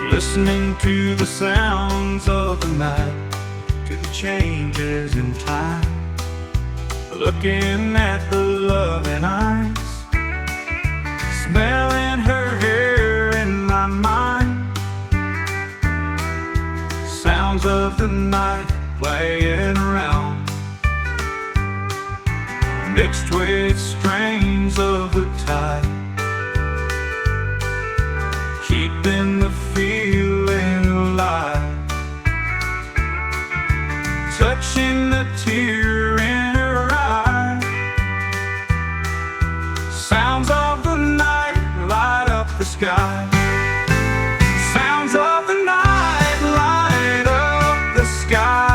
Listening to the sounds of the night, to the changes in time, looking at the loving eyes, smelling her hair in my mind. Sounds of the night playing around, mixed with strains of the tide, keeping the feeling alive, touching the tear in her eye. Sounds of the night light up the sky. Sounds of the night light up the sky.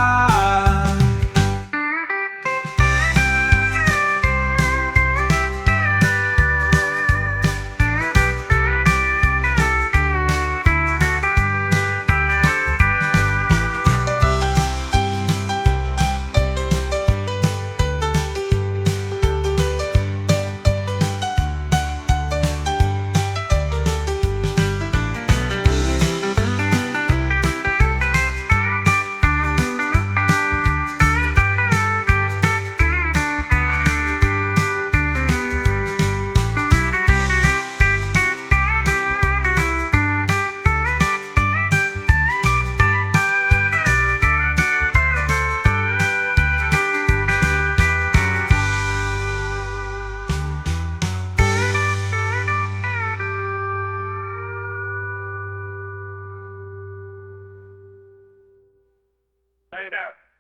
Later.